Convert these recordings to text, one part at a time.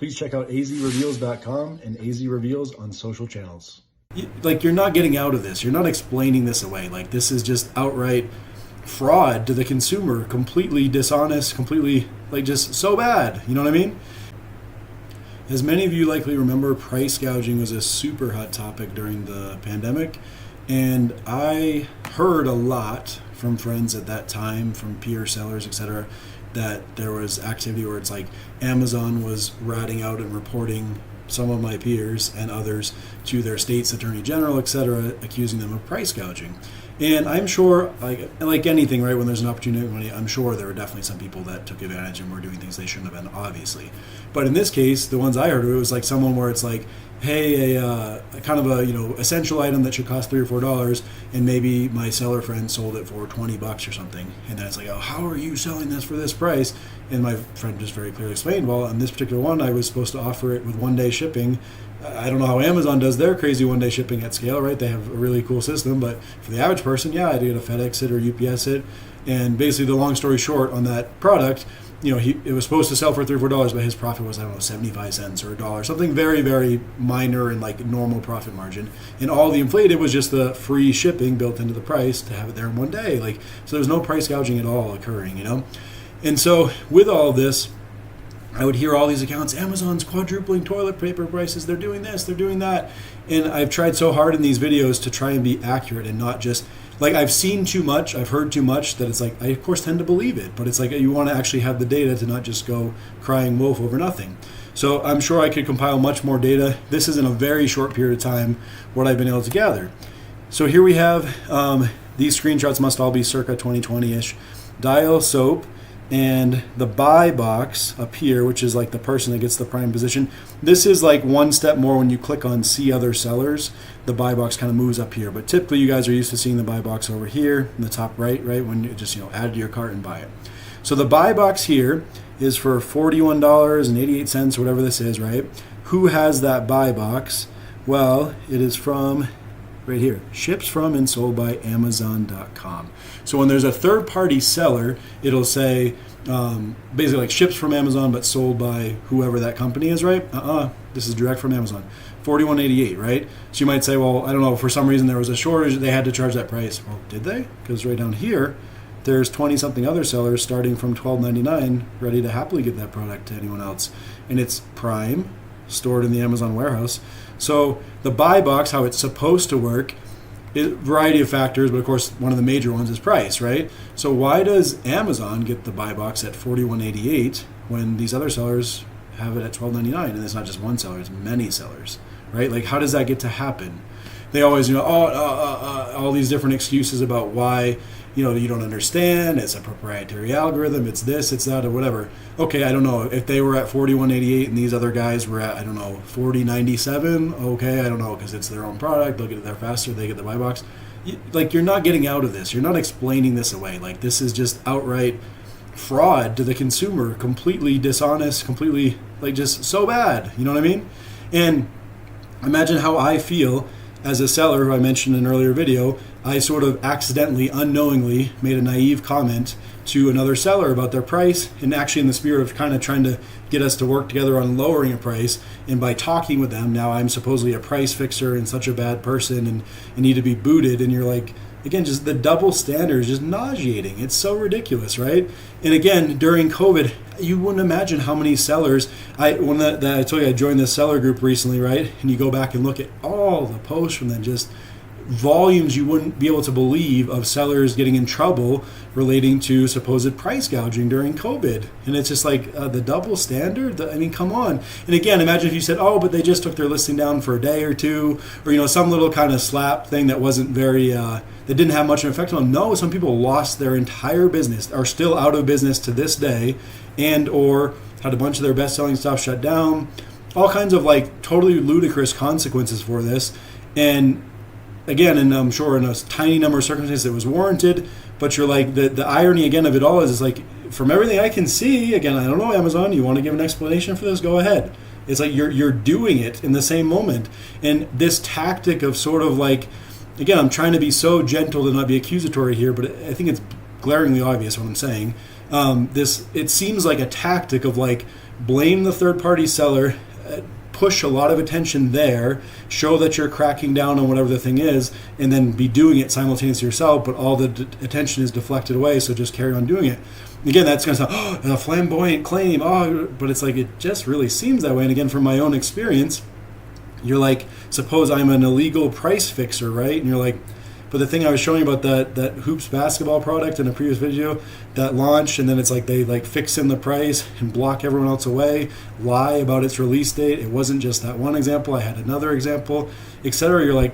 please check out azreveals.com and azreveals on social channels. Like, you're not getting out of this. You're not explaining this away. Like, this is just outright fraud to the consumer, completely dishonest, completely, like, just so bad. You know what I mean? As many of you likely remember, price gouging was a super hot topic during the pandemic, and I heard a lot from friends at that time, from peer sellers, etc., that there was activity where it's like Amazon was ratting out and reporting some of my peers and others to their state's attorney general, etc., accusing them of price gouging. And I'm sure, like anything, right, when there's an opportunity, I'm sure there were definitely some people that took advantage and were doing things they shouldn't have been, obviously. But in this case, the ones I heard, it was like someone where it's like, hey, a kind of a essential item that should cost $3 or $4, and maybe my seller friend sold it for $20 or something, and then it's like, oh, how are you selling this for this price? And my friend just very clearly explained, well, on this particular one, I was supposed to offer it with one-day shipping. I don't know how Amazon does their crazy one-day shipping at scale, right? They have a really cool system, but for the average person, yeah, I did a FedEx it or UPS it, and basically the long story short on that product, it was supposed to sell for $3 or $4, but his profit was, 75 cents or $1, something very, very minor and like normal profit margin. And all the inflated was just the free shipping built into the price to have it there in one day. So there's no price gouging at all occurring, And so with all this, I would hear all these accounts, Amazon's quadrupling toilet paper prices, they're doing this, they're doing that. And I've tried so hard in these videos to try and be accurate and not just, I've seen too much, I've heard too much that it's like, I of course tend to believe it, but it's like you want to actually have the data to not just go crying wolf over nothing. So I'm sure I could compile much more data. This is in a very short period of time what I've been able to gather. So here we have, these screenshots must all be circa 2020-ish, Dial Soap, and the buy box up here, which is like the person that gets the prime position. This is like one step more. When you click on see other sellers, the buy box kind of moves up here, but typically you guys are used to seeing the buy box over here in the top right, when you just add to your cart and buy it. So the buy box here is for $41.88, whatever this is, right? Who has that buy box? Well, it is from right here, ships from and sold by Amazon.com. So when there's a third-party seller, it'll say basically like ships from Amazon but sold by whoever that company is, right? This is direct from Amazon. $41.88, right? So you might say, well, I don't know, for some reason there was a shortage, they had to charge that price. Well, did they? Because right down here, there's 20-something other sellers starting from $12.99 ready to happily give that product to anyone else. And it's prime, stored in the Amazon warehouse. So the buy box, how it's supposed to work, is a variety of factors, but of course one of the major ones is price, right? So why does Amazon get the buy box at $41.88 when these other sellers have it at $12.99? And it's not just one seller, it's many sellers, right? Like, how does that get to happen? They always, all these different excuses about why, you don't understand, it's a proprietary algorithm, it's this, it's that, or whatever. Okay, I don't know. If they were at $41.88 and these other guys were at, $40.97, okay, I don't know, because it's their own product, they'll get it there faster, they get the buy box. You're not getting out of this. You're not explaining this away. Like, this is just outright fraud to the consumer, completely dishonest, completely, just so bad. You know what I mean? And imagine how I feel as a seller, who I mentioned in an earlier video. I sort of accidentally, unknowingly made a naive comment to another seller about their price, and actually in the spirit of kind of trying to get us to work together on lowering a price. And by talking with them, now I'm supposedly a price fixer and such a bad person and need to be booted. And you're like, again, just the double standard is just nauseating. It's so ridiculous, right? And again, during COVID, you wouldn't imagine how many sellers. I told you I joined this seller group recently, right? And you go back and look at all the posts from them, just volumes you wouldn't be able to believe of sellers getting in trouble relating to supposed price gouging during COVID. And it's just like the double standard. Come on. And again, imagine if you said, oh, but they just took their listing down for a day or two, or some little kind of slap thing that wasn't very that didn't have much of an effect on them. No, some people lost their entire business, are still out of business to this day, and or had a bunch of their best-selling stuff shut down. All kinds of totally ludicrous consequences for this. And again, and I'm sure in a tiny number of circumstances it was warranted, but you're like, the irony again of it all is from everything I can see, again, I don't know, Amazon, you want to give an explanation for this? Go ahead. It's like you're doing it in the same moment. And this tactic of sort of again, I'm trying to be so gentle to not be accusatory here, but I think it's glaringly obvious what I'm saying. it seems like a tactic of like blame the third party seller, push a lot of attention there, show that you're cracking down on whatever the thing is, and then be doing it simultaneously yourself, but all the attention is deflected away, so just carry on doing it. Again, that's going to sound, a flamboyant claim, but it's like, it just really seems that way. And again, from my own experience, you're like, suppose I'm an illegal price fixer, right? And you're like, but the thing I was showing you about that Hoops basketball product in a previous video that launched, and then it's like they like fix in the price and block everyone else away, lie about its release date. It wasn't just that one example. I had another example, etc. You're like,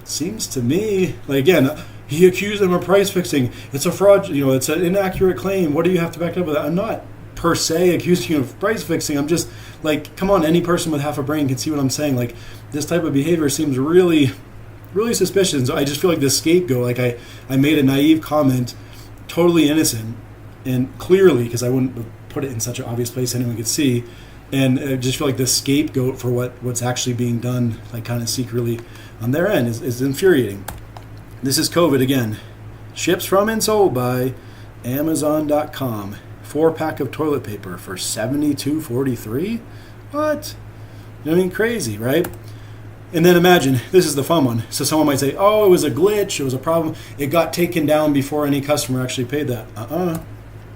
it seems to me, like, again, he accused them of price fixing. It's a fraud, it's an inaccurate claim. What do you have to back it up with that? I'm not per se accusing you of price fixing. I'm just like, come on, any person with half a brain can see what I'm saying. Like, this type of behavior seems really suspicious. So I just feel like this scapegoat, like I made a naive comment, totally innocent, and clearly, because I wouldn't put it in such an obvious place anyone could see, and I just feel like this scapegoat for what's actually being done, like kind of secretly on their end, is infuriating. This is COVID again. Ships from and sold by Amazon.com. 4-pack of toilet paper for $72.43. What? I mean, crazy, right? And then imagine, this is the fun one. So someone might say, oh, it was a glitch, it was a problem. It got taken down before any customer actually paid that.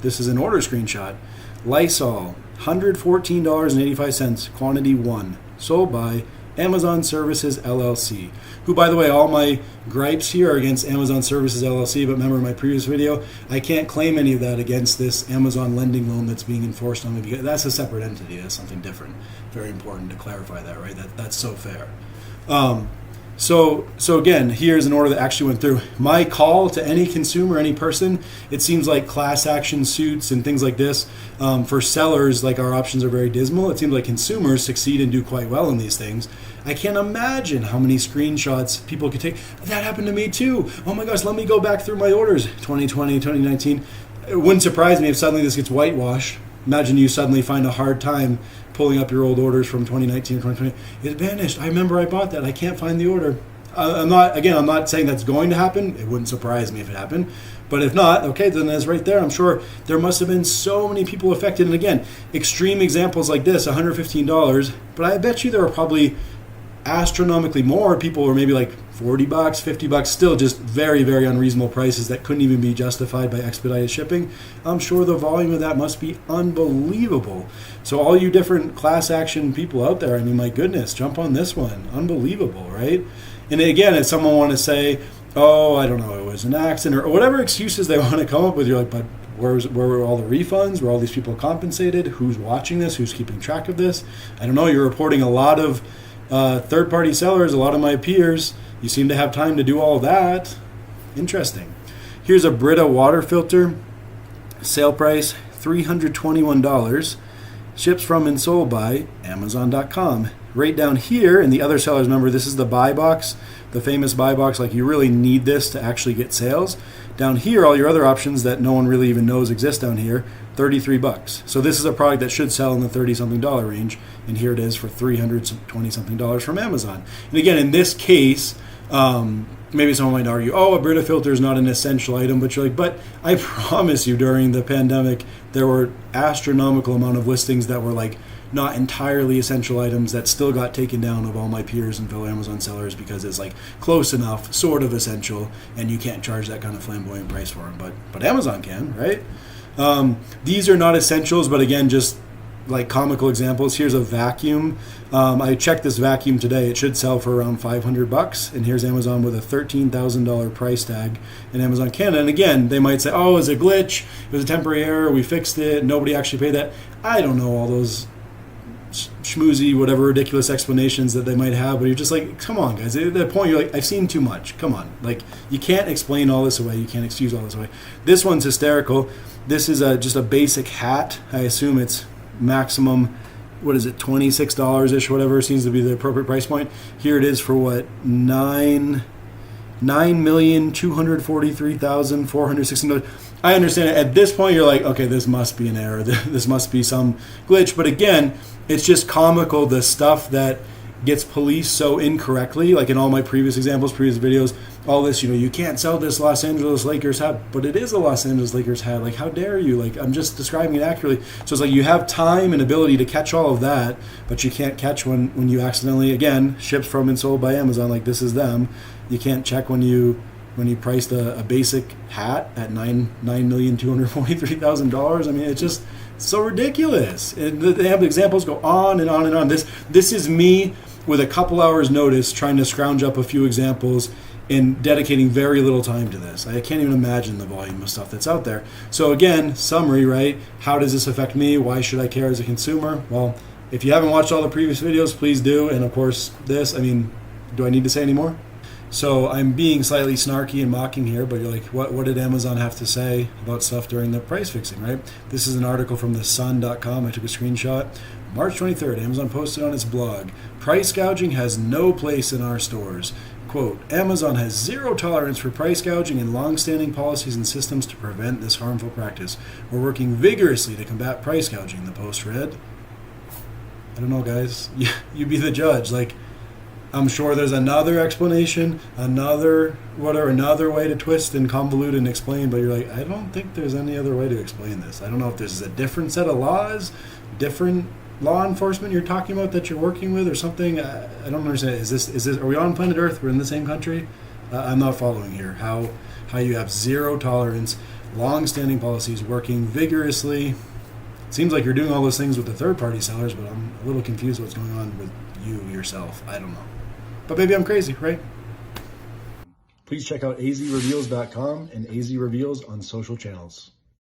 This is an order screenshot. Lysol, $114.85, quantity 1. Sold by Amazon Services LLC. Who, by the way, all my gripes here are against Amazon Services LLC, but remember in my previous video, I can't claim any of that against this Amazon lending loan that's being enforced on me, because that's a separate entity. That's something different. Very important to clarify that, right? That's so fair. So again, here's an order that actually went through. My call to any consumer, any person, it seems like class action suits and things like this, for sellers, like our options are very dismal. It seems like consumers succeed and do quite well in these things. I can't imagine how many screenshots people could take. That happened to me too. Oh my gosh, let me go back through my orders. 2020, 2019. It wouldn't surprise me if suddenly this gets whitewashed. Imagine you suddenly find a hard time pulling up your old orders from 2019 or 2020. It vanished. I remember I bought that. I can't find the order. I'm not saying that's going to happen. It wouldn't surprise me if it happened. But if not, okay, then it's right there. I'm sure there must have been so many people affected. And again, extreme examples like this, $115. But I bet you there are probably astronomically more people, or maybe like $40, $50, still just very, very unreasonable prices that couldn't even be justified by expedited shipping. I'm sure the volume of that must be unbelievable. So all you different class action people out there, I mean, my goodness, jump on this one. Unbelievable, right? And again, if someone want to say, oh, I don't know, it was an accident, or whatever excuses they want to come up with, you're like, but where were all the refunds? Were all these people compensated? Who's watching this? Who's keeping track of this? I don't know. You're reporting a lot of third-party sellers, a lot of my peers. You seem to have time to do all that. Interesting. Here's a Brita water filter. Sale price, $321. Ships from and sold by Amazon.com. Right down here in the other sellers, remember, this is the buy box, the famous buy box. Like, you really need this to actually get sales. Down here, all your other options that no one really even knows exist down here, $33. So this is a product that should sell in the $30-something range, and here it is for $320-something from Amazon. And again, in this case, maybe someone might argue, oh, a Brita filter is not an essential item, but you're like, but I promise you, during the pandemic, there were astronomical amount of listings that were like not entirely essential items that still got taken down of all my peers and fellow Amazon sellers, because it's like close enough, sort of essential, and you can't charge that kind of flamboyant price for them, but Amazon can, right? These are not essentials, but again, just like comical examples. Here's a vacuum. I checked this vacuum today. It should sell for around $500, and here's Amazon with a $13,000 price tag in Amazon Canada. And again, they might say, oh, it was a glitch, it was a temporary error, we fixed it, nobody actually paid that. I don't know all those schmoozy, whatever ridiculous explanations that they might have, but you're just like, come on, guys. At that point, you're like, I've seen too much. Come on. Like, you can't explain all this away. You can't excuse all this away. This one's hysterical. This is just a basic hat. I assume it's maximum, what is it, $26-ish, whatever seems to be the appropriate price point. Here it is for what, $9,243,416. I understand it. At this point, you're like, okay, this must be an error. This must be some glitch. But again, it's just comical, the stuff that gets policed so incorrectly. Like in all my previous examples, previous videos, all this, you can't sell this Los Angeles Lakers hat, but it is a Los Angeles Lakers hat. Like, how dare you? Like, I'm just describing it accurately. So it's like you have time and ability to catch all of that, but you can't catch when you accidentally, again, shipped from and sold by Amazon, like this is them. You can't check when you priced a basic hat at $9,243,000. I mean, it's just so ridiculous. And they have examples go on and on and on. This is me with a couple hours notice trying to scrounge up a few examples and dedicating very little time to this. I can't even imagine the volume of stuff that's out there. So again, summary, right? How does this affect me? Why should I care as a consumer? Well, if you haven't watched all the previous videos, please do. And of course, this, I mean, do I need to say any more? So I'm being slightly snarky and mocking here, but you're like, what did Amazon have to say about stuff during the price fixing, right? This is an article from S1-E9. I took a screenshot. March 23rd, Amazon posted on its blog, price gouging has no place in our stores. Quote, Amazon has zero tolerance for price gouging and long-standing policies and systems to prevent this harmful practice. We're working vigorously to combat price gouging, the post read. I don't know, guys. You be the judge. Like, I'm sure there's another explanation, another way to twist and convolute and explain, but you're like, I don't think there's any other way to explain this. I don't know if this is a different set of laws, different law enforcement you're talking about that you're working with or something. I don't understand. Is this are we on planet Earth? We're in the same country? I'm not following here. How you have zero tolerance, long-standing policies, working vigorously. It seems like you're doing all those things with the third-party sellers, but I'm a little confused what's going on with you yourself. I don't know. But maybe I'm crazy, right? Please check out azreveals.com and azreveals on social channels.